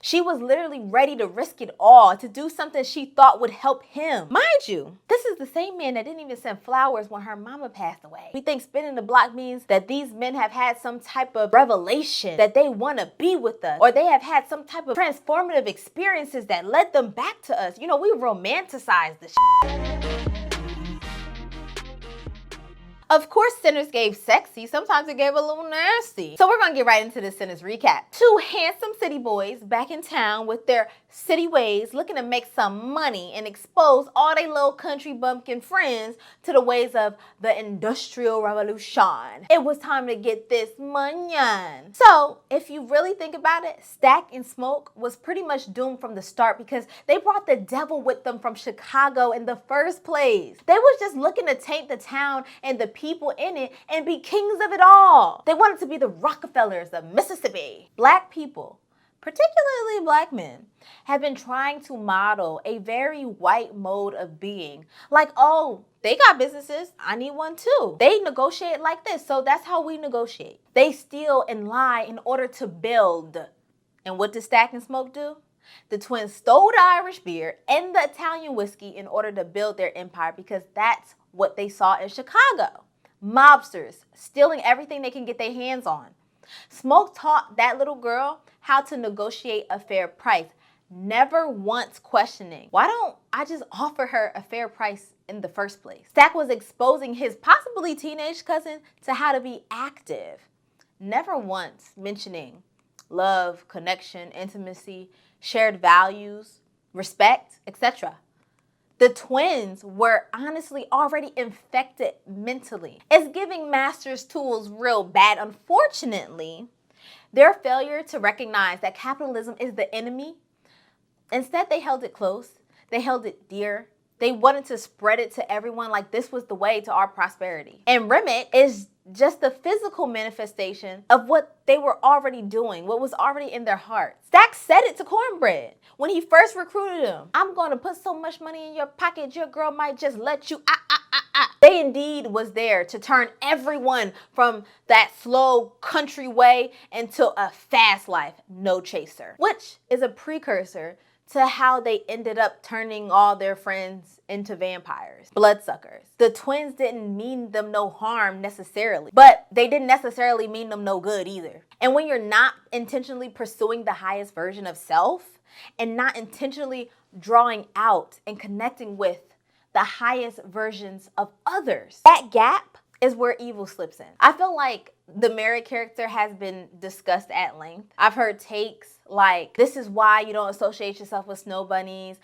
She was literally ready to risk it all to do something she thought would help him. Mind you, this is the same man that didn't even send flowers when her mama passed away. We think spinning the block means that these men have had some type of revelation that they want to be with us, or they have had some type of transformative experiences that led them back to us. You know, we romanticize this shit. Of course, sinners gave sexy. Sometimes it gave a little nasty. So we're going to get right into this sentence recap. Two handsome city boys back in town with their city ways, looking to make some money and expose all their little country bumpkin friends to the ways of the Industrial Revolution. It was time to get this money. So if you really think about it, Stack and Smoke was pretty much doomed from the start because they brought the devil with them from Chicago in the first place. They was just looking to taint the town and the people in it and be kings of it all. They wanted to be the Rockefellers of Mississippi. Black people, particularly black men, have been trying to model a very white mode of being. Like, oh, they got businesses, I need one too. They negotiate like this, so that's how we negotiate. They steal and lie in order to build. And what did Stack and Smoke do? The twins stole the Irish beer and the Italian whiskey in order to build their empire because that's what they saw in Chicago. Mobsters stealing everything they can get their hands on. Smoke taught that little girl how to negotiate a fair price, never once questioning, why don't I just offer her a fair price in the first place? Stack was exposing his possibly teenage cousin to how to be active, never once mentioning love, connection, intimacy, shared values, respect, etc. The twins were honestly already infected mentally. It's giving master's tools real bad. Unfortunately, their failure to recognize that capitalism is the enemy, instead they held it close, they held it dear. They wanted to spread it to everyone like this was the way to our prosperity. And Remick is just the physical manifestation of what they were already doing, what was already in their hearts. Stack said it to Cornbread when he first recruited him. I'm going to put so much money in your pocket, your girl might just let you They indeed was there to turn everyone from that slow country way into a fast life, no chaser, which is a precursor to how they ended up turning all their friends into vampires, bloodsuckers. The twins didn't mean them no harm necessarily, but they didn't necessarily mean them no good either. And when you're not intentionally pursuing the highest version of self and not intentionally drawing out and connecting with the highest versions of others, that gap is where evil slips in. I feel like the Mary character has been discussed at length. I've heard takes like, this is why you don't associate yourself with snow bunnies,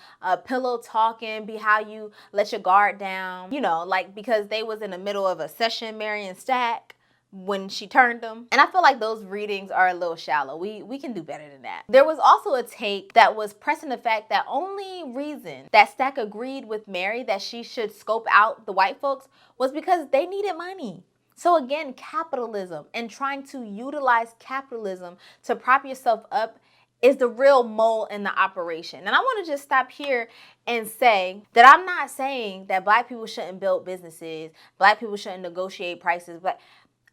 pillow talking, be how you let your guard down, you know, like because they was in the middle of a session, Mary and Stack, when she turned them. And I feel like those readings are a little shallow. We can do better than that. There was also a take that was pressing the fact that only reason that Stack agreed with Mary that she should scope out the white folks was because they needed money. So again, capitalism and trying to utilize capitalism to prop yourself up is the real mole in the operation. And I want to just stop here and say that I'm not saying that black people shouldn't build businesses, black people shouldn't negotiate prices, but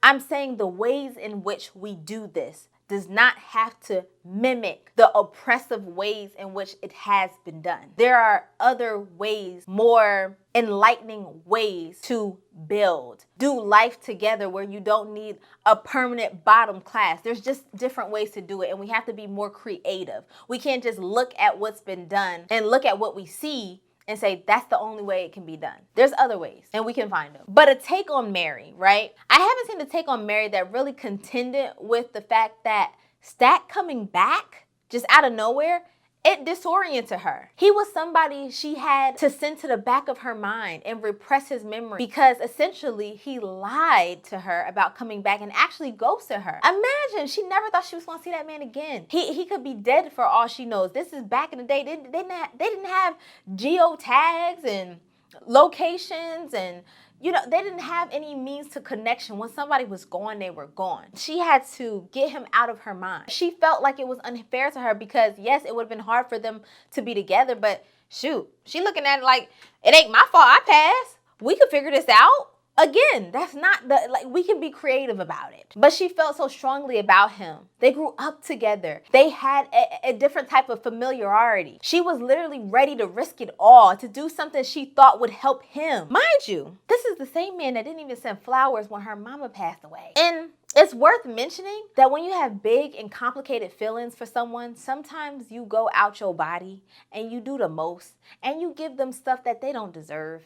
I'm saying the ways in which we do this does not have to mimic the oppressive ways in which it has been done. There are other ways, more enlightening ways to build. Do life together where you don't need a permanent bottom class. There's just different ways to do it, and we have to be more creative. We can't just look at what's been done and look at what we see and say that's the only way it can be done. There's other ways, and we can find them. But a take on Mary, right? I haven't seen a take on Mary that really contended with the fact that Stack coming back just out of nowhere, it disoriented her. He was somebody she had to send to the back of her mind and repress his memory because essentially he lied to her about coming back and actually ghosted her. Imagine, she never thought she was gonna see that man again. He could be dead for all she knows. This is back in the day. They didn't have geotags and locations and, you know, they didn't have any means to connection. When somebody was gone, they were gone. She had to get him out of her mind. She felt like it was unfair to her because, yes, it would have been hard for them to be together, but shoot, she looking at it like, it ain't my fault I passed. We could figure this out. Again, that's not we can be creative about it. But she felt so strongly about him. They grew up together. They had a different type of familiarity. She was literally ready to risk it all to do something she thought would help him. Mind you, this is the same man that didn't even send flowers when her mama passed away. And it's worth mentioning that when you have big and complicated feelings for someone, sometimes you go out your body and you do the most and you give them stuff that they don't deserve.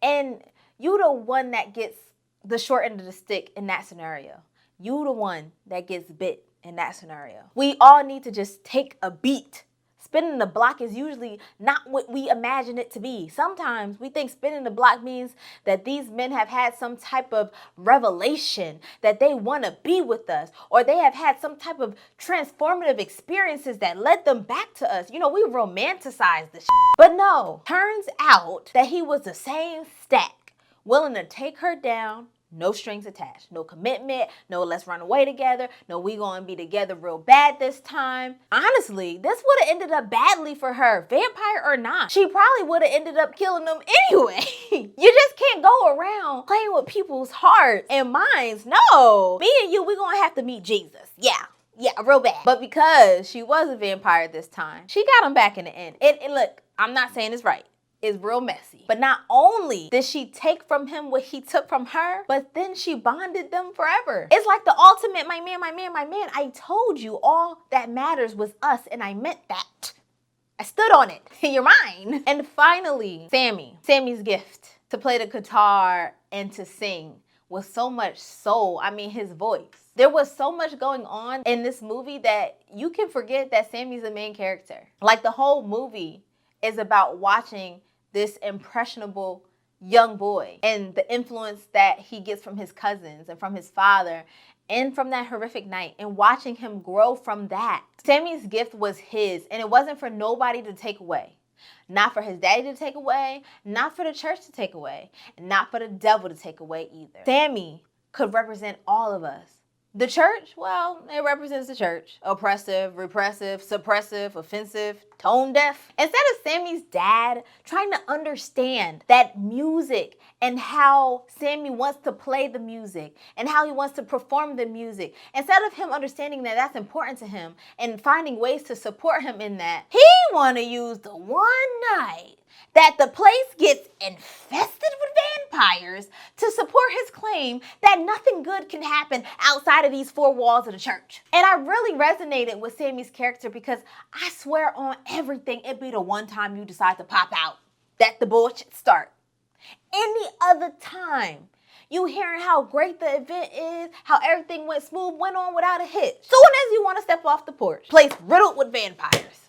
And you the one that gets the short end of the stick in that scenario. You the one that gets bit in that scenario. We all need to just take a beat. Spinning the block is usually not what we imagine it to be. Sometimes we think spinning the block means that these men have had some type of revelation, that they want to be with us, or they have had some type of transformative experiences that led them back to us. You know, we romanticize this shit. But no, turns out that he was the same stack, willing to take her down, no strings attached, no commitment, no let's run away together, no we gonna be together real bad this time. Honestly, this would have ended up badly for her, vampire or not. She probably would have ended up killing them anyway. You just can't go around playing with people's hearts and minds. No, me and you, we gonna have to meet Jesus. Yeah, real bad. But because she was a vampire this time, she got him back in the end. And look, I'm not saying it's right. It's real messy. But not only did she take from him what he took from her, but then she bonded them forever. It's like the ultimate my man. I told you all that matters was us, and I meant that. I stood on it. You're mine. And finally, Sammie's gift to play the guitar and to sing with so much soul. I mean, his voice. There was so much going on in this movie that you can forget that Sammie's the main character. Like, the whole movie is about watching this impressionable young boy and the influence that he gets from his cousins and from his father and from that horrific night, and watching him grow from that. Sammie's gift was his, and it wasn't for nobody to take away. Not for his daddy to take away, not for the church to take away, and not for the devil to take away either. Sammie could represent all of us. The church, well, it represents the church. Oppressive, repressive, suppressive, offensive, tone deaf. Instead of Sammie's dad trying to understand that music and how Sammie wants to play the music and how he wants to perform the music, instead of him understanding that that's important to him and finding ways to support him in that, he want to use the one night that the place gets infested with vampires to support his claim that nothing good can happen outside of these four walls of the church. And I really resonated with Sammie's character because I swear on everything, it be the one time you decide to pop out that the bullshit start. Any other time, you hearing how great the event is, how everything went smooth, went on without a hitch. Soon as you want to step off the porch, place riddled with vampires.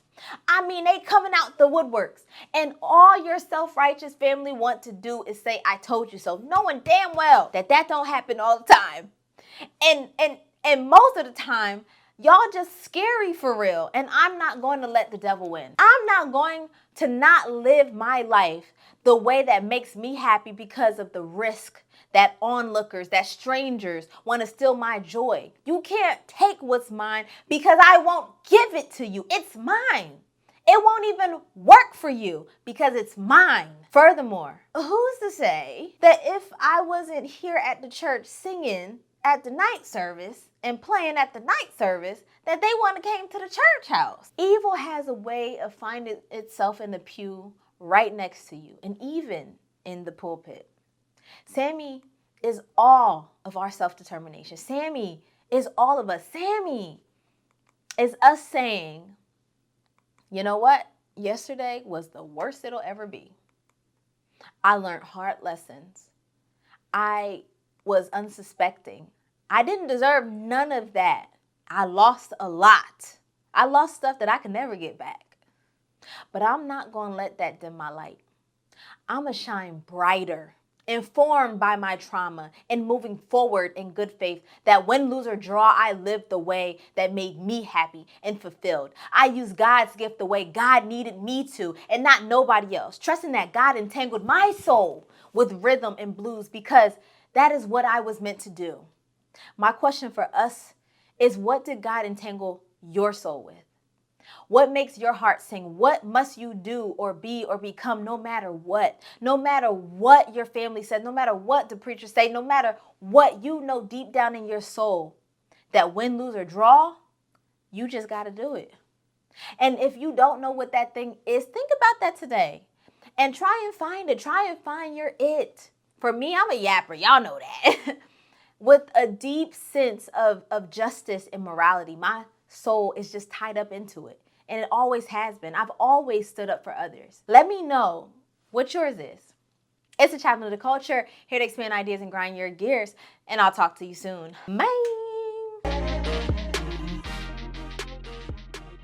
I mean, they coming out the woodworks, and all your self-righteous family want to do is say, I told you so, knowing damn well that that don't happen all the time. And most of the time, y'all just scary for real, and I'm not going to let the devil win. I'm not going to not live my life the way that makes me happy because of the risk that onlookers, that strangers want to steal my joy. You can't take what's mine because I won't give it to you. It's mine. It won't even work for you because it's mine. Furthermore, who's to say that if I wasn't here at the church singing at the night service and playing at the night service, that they wouldn't have came to the church house? Evil has a way of finding itself in the pew right next to you, and even in the pulpit. Sammie is all of our self-determination. Sammie is all of us. Sammie is us saying, you know what? Yesterday was the worst it'll ever be. I learned hard lessons. I was unsuspecting. I didn't deserve none of that. I lost a lot. I lost stuff that I could never get back. But I'm not going to let that dim my light. I'm going to shine brighter, informed by my trauma and moving forward in good faith, that win, lose, or draw, I lived the way that made me happy and fulfilled. I used God's gift the way God needed me to and not nobody else, trusting that God entangled my soul with rhythm and blues because that is what I was meant to do. My question for us is, what did God entangle your soul with? What makes your heart sing? What must you do or be or become no matter what? No matter what your family says, no matter what the preachers say, no matter what you know deep down in your soul, that win, lose, or draw, you just got to do it. And if you don't know what that thing is, think about that today and try and find it. Try and find your it. For me, I'm a yapper. Y'all know that. With a deep sense of justice and morality, my soul is just tied up into it. And it always has been. I've always stood up for others. Let me know what yours is. It's the Chaplain of the Culture, here to expand ideas and grind your gears. And I'll talk to you soon. Bye.